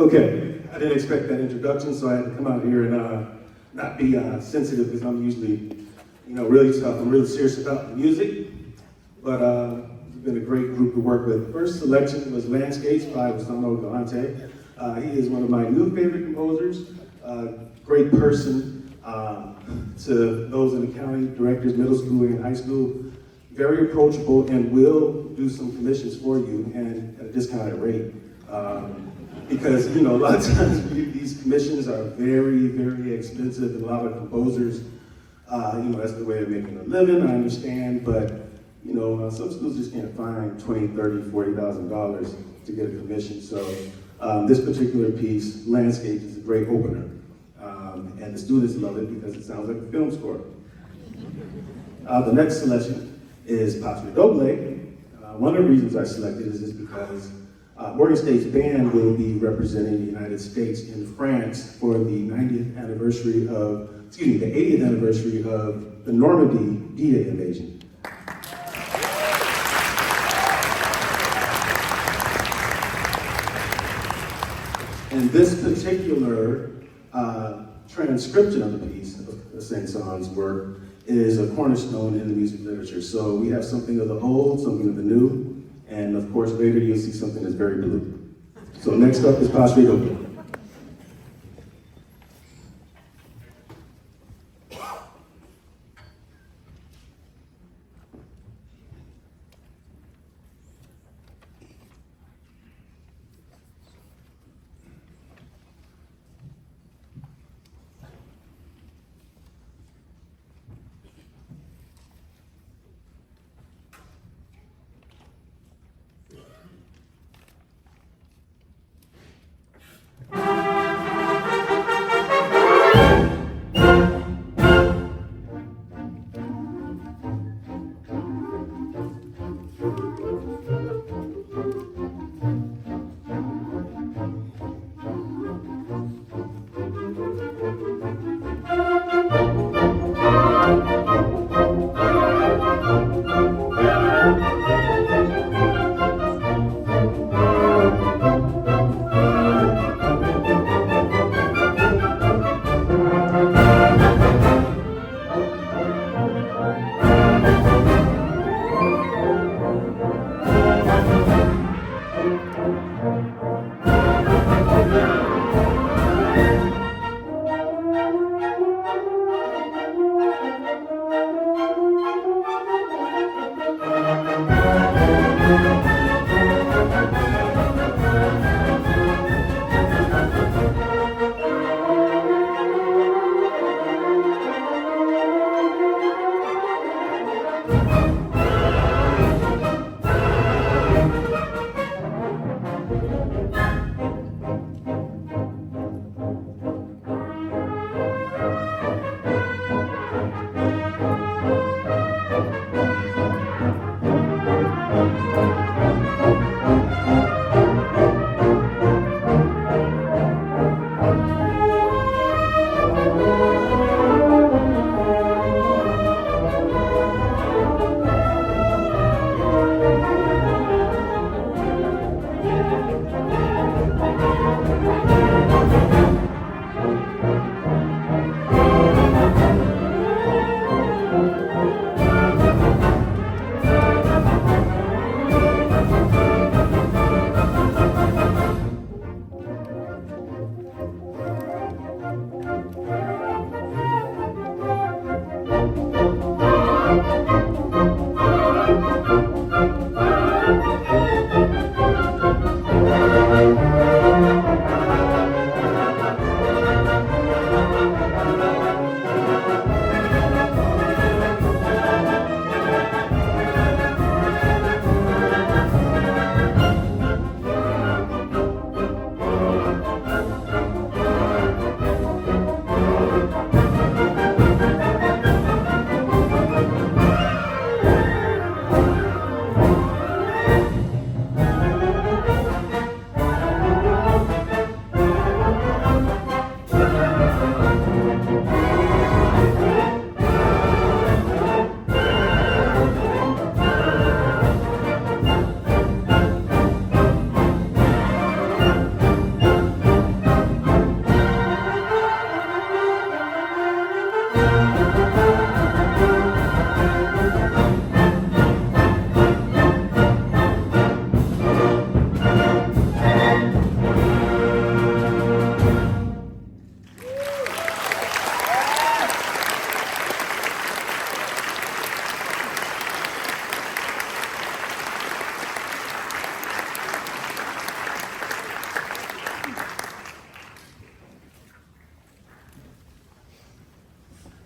Okay, I didn't expect that introduction, so I had to come out here and not be sensitive because I'm usually, really tough. I'm really serious about the music, but it's been a great group to work with. First selection was Landscapes by Rossano Galante. He is one of my new favorite composers, great person to those in the county, directors, middle school and high school, very approachable and will do some commissions for you and at a discounted rate. Because, a lot of times these commissions are very, very expensive, and a lot of composers, that's the way they're making a living, I understand, but, some schools just can't find $20,000, $30,000, $40,000 to get a commission. So this particular piece, Landscape, is a great opener. And the students love it because it sounds like a film score. The next selection is Redouble. One of the reasons I selected is just because Morgan State's band will be representing the United States in France for the 80th anniversary of the Normandy D-Day invasion. And this particular transcription of the piece of Saint-Saens' work is a cornerstone in the music literature. So we have something of the old, something of the new, and of course later you'll see something that's very blue. So next up is Redouble.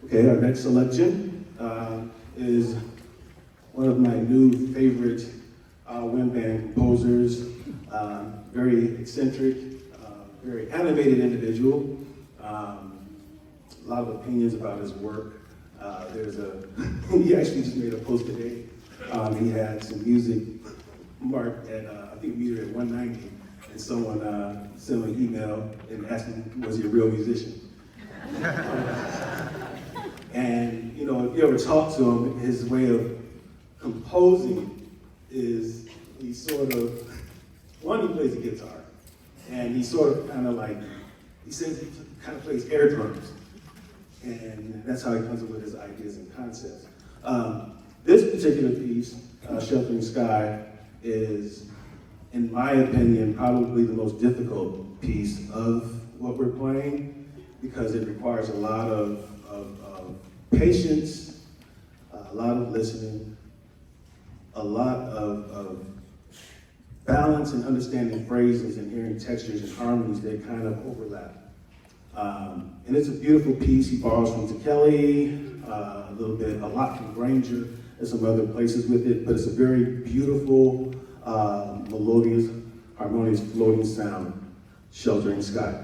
Okay, our next selection is one of my new favorite wind band composers, very eccentric, very animated individual, a lot of opinions about his work. He actually just made a post today. He had some music marked at, I think meter at 190, and someone sent him an email and asked him, was he a real musician? And, you know, if you ever talk to him, his way of composing is he sort of, he plays the guitar, and he sort of kind of like, he says he kind of plays air drums, and that's how he comes up with his ideas and concepts. This particular piece, Sheltering Sky, is, in my opinion, probably the most difficult piece of what we're playing, because it requires a lot of patience, a lot of listening, a lot of balance and understanding phrases and hearing textures and harmonies that kind of overlap. And it's a beautiful piece. He borrows from Kelly, a lot from Granger, and some other places with it, but it's a very beautiful, melodious, harmonious, floating sound, Sheltering Sky.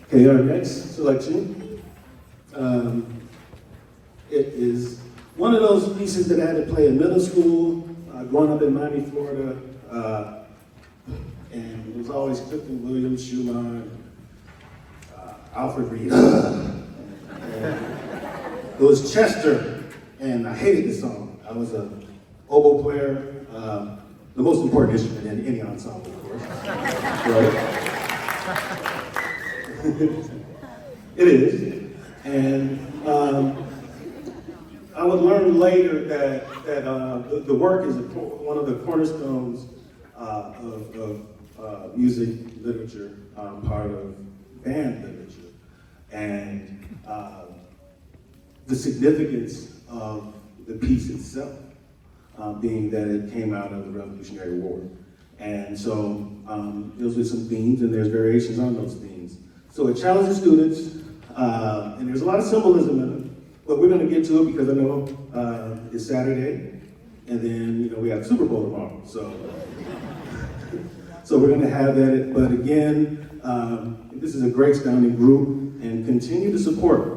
Okay, our next selection, it is one of those pieces that I had to play in middle school, growing up in Miami, Florida, and it was always Clifton Williams, Schuman, Alfred Reed. It was Chester, and I hated this song. I was a oboe player, the most important instrument in any ensemble, of course. It is, and I would learn later that the work is one of the cornerstones of music literature, part of band literature, and the significance of the piece itself, being that it came out of the Revolutionary War. And so those are some themes, and there's variations on those themes. So it challenges students, and there's a lot of symbolism in it, but we're going to get to it because I know it's Saturday, and then we have Super Bowl tomorrow. So we're going to have that. But again, this is a great sounding group, and continue to support.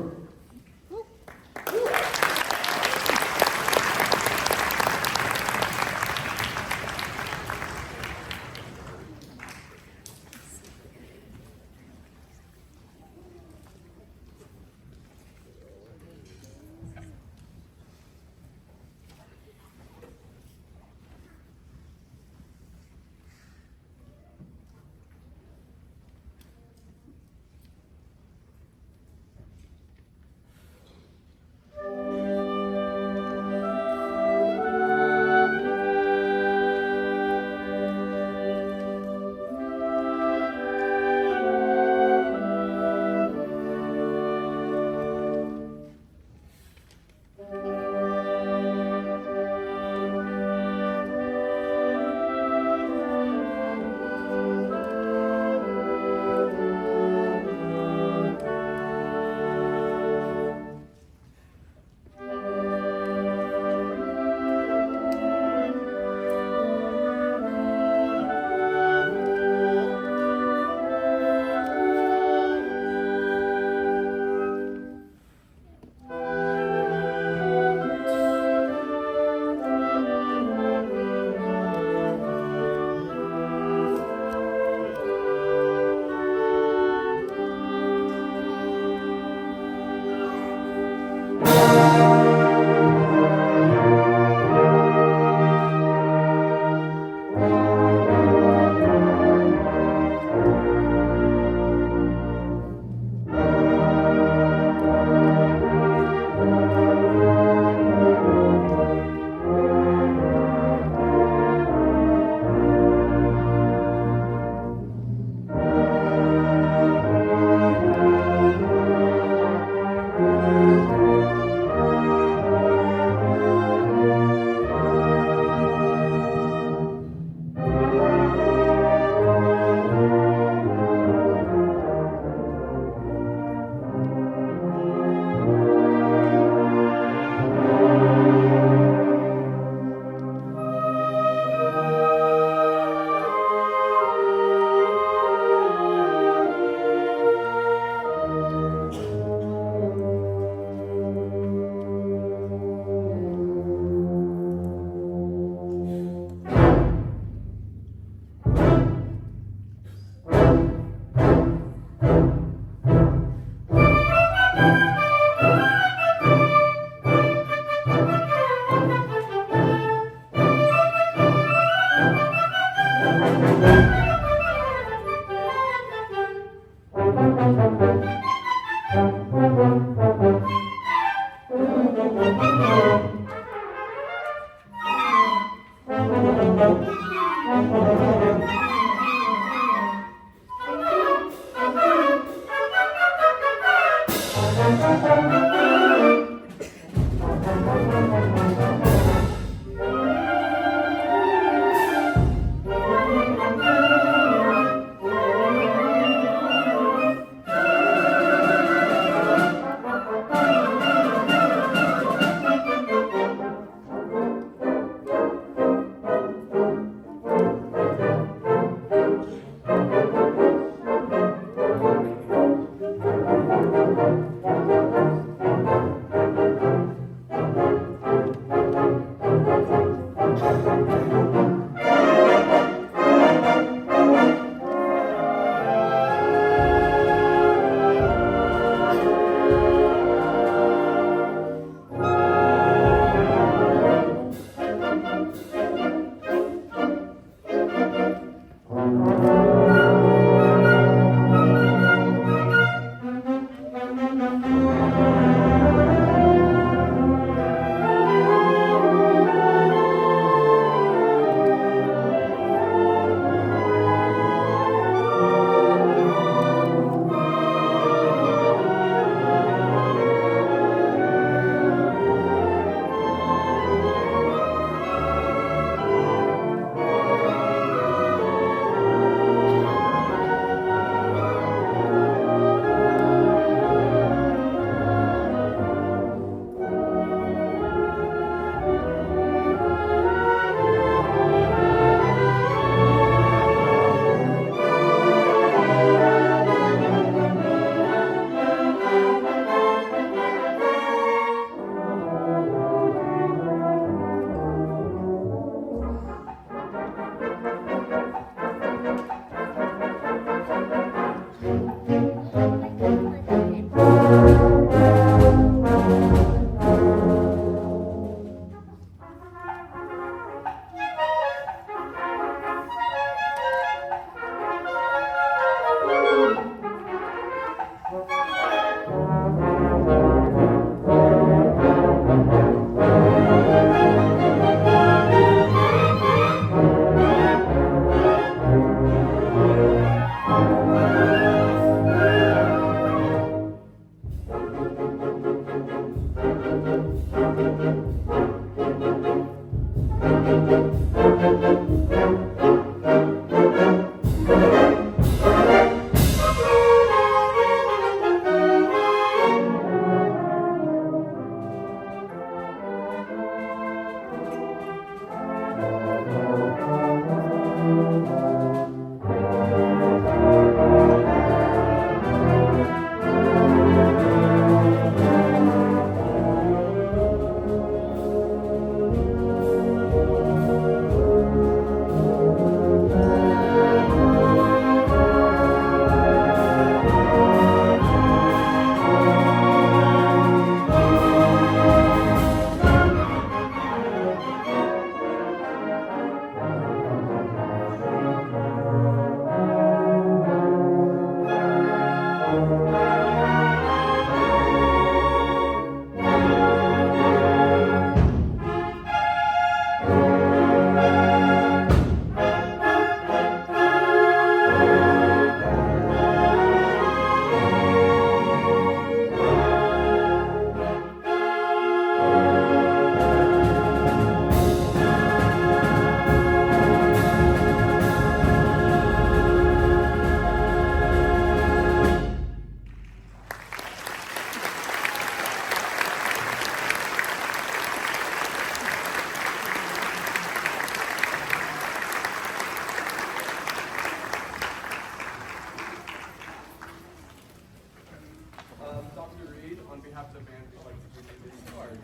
behalf of the band, we'd like to give you this card.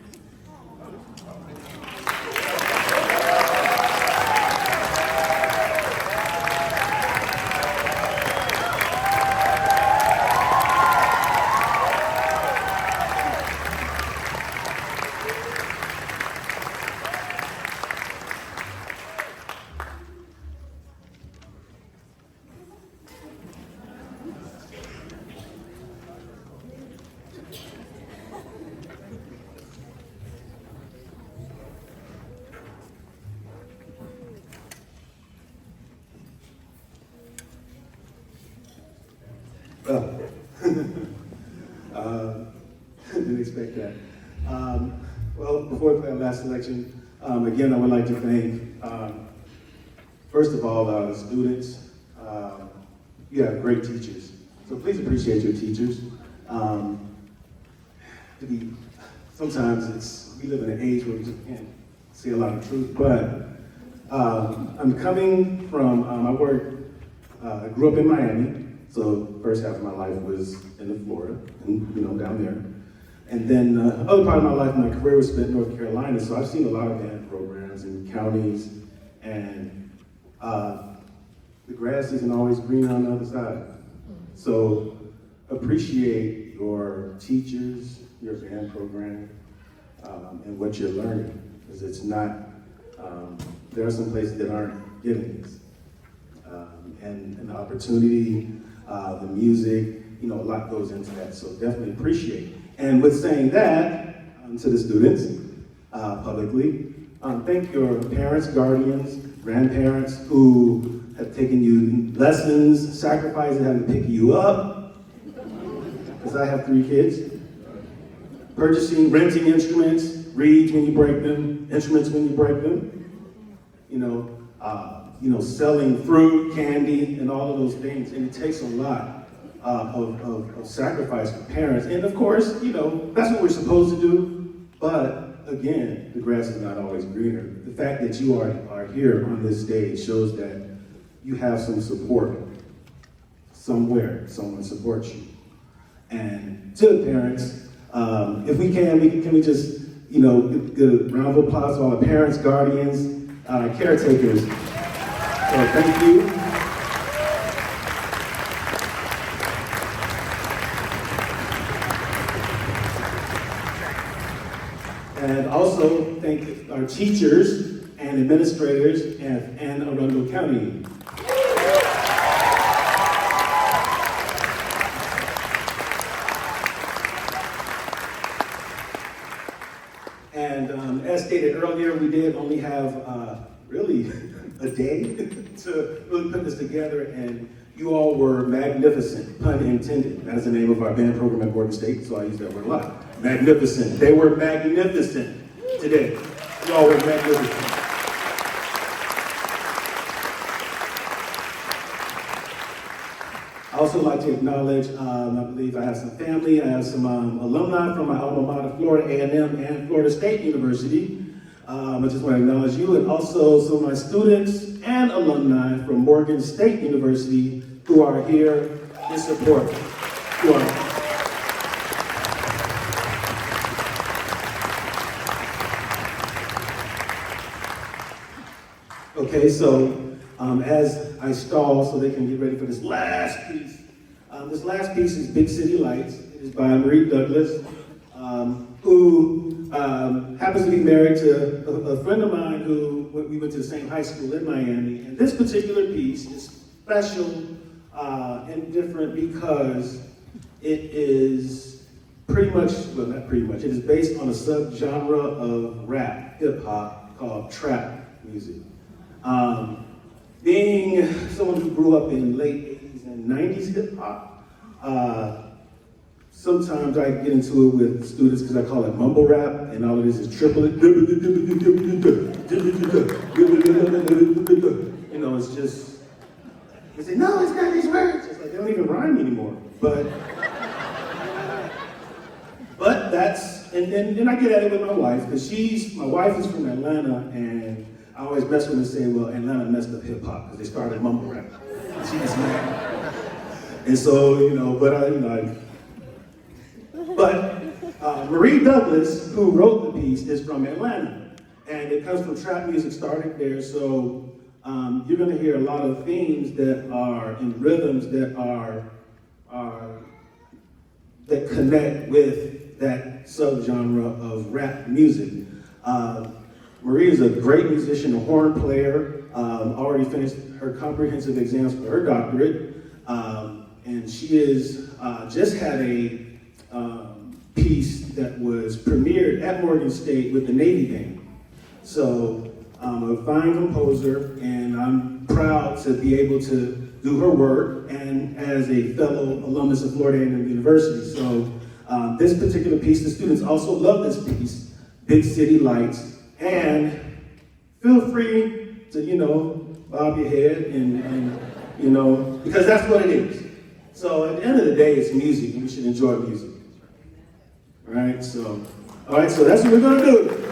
Well, didn't expect that. Well, before we play our last selection, again, I would like to thank, first of all, the students. You have great teachers, so please appreciate your teachers. Sometimes we live in an age where we just can't say a lot of truth, but I'm coming from, I grew up in Miami. So first half of my life was in Florida, and down there. And then the other part of my life, my career was spent in North Carolina, so I've seen a lot of band programs in counties, and the grass isn't always green on the other side. So appreciate your teachers, your band program, and what you're learning, because it's not, there are some places that aren't getting this. And the opportunity, the music, a lot goes into that, so definitely appreciate it. And with saying that, to the students, publicly, thank your parents, guardians, grandparents who have taken you lessons, sacrifices having to pick you up, because I have 3 kids, purchasing, renting instruments, reeds when you break them, instruments when you break them, selling fruit, candy, and all of those things, and it takes a lot of sacrifice for parents. And of course, that's what we're supposed to do, but again, the grass is not always greener. The fact that you are here on this stage shows that you have some support somewhere, someone supports you. And to the parents, if we can we just, get a round of applause for all the parents, guardians, caretakers. So thank you. And also thank our teachers and administrators in Anne Arundel County. And as stated earlier, we did only have really a day to really put this together, and you all were magnificent, pun intended. That is the name of our band program at Gordon State, so I use that word a lot. Magnificent. They were magnificent today. You all were magnificent. I also like to acknowledge, I believe I have some family, I have some alumni from my alma mater, Florida A&M and Florida State University. I just want to acknowledge you, and also some of my students and alumni from Morgan State University who are here in support. Okay, so as I stall so they can get ready for this last piece. This last piece is Big City Lights. It is by Marie Douglas, who happens to be married to a friend of mine who we went to the same high school in Miami. And this particular piece is special and different because it is pretty much, well, not pretty much, it is based on a subgenre of rap, hip hop, called trap music. Being someone who grew up in late 80s and 90s hip hop, sometimes I get into it with students because I call it mumble rap, and all it is triplet. It's just, they say, no, it's not these words. It's like, they don't even rhyme anymore. But that's, and I get at it with my wife, because my wife is from Atlanta, and I always mess with her and say, well, Atlanta messed up hip hop, because they started mumble rap. She gets mad. And so, but Marie Douglas, who wrote the piece, is from Atlanta, and it comes from trap music started there, so you're gonna hear a lot of themes that are in rhythms that connect with that subgenre of rap music. Marie is a great musician, a horn player, already finished her comprehensive exams for her doctorate, and she is just had a piece that was premiered at Morgan State with the Navy Band. So a fine composer, and I'm proud to be able to do her work, and as a fellow alumnus of Florida A&M University. So this particular piece, the students also love this piece, Big City Lights, and feel free to, bob your head and because that's what it is. So at the end of the day, it's music, and we should enjoy music. All right, so that's what we're gonna do.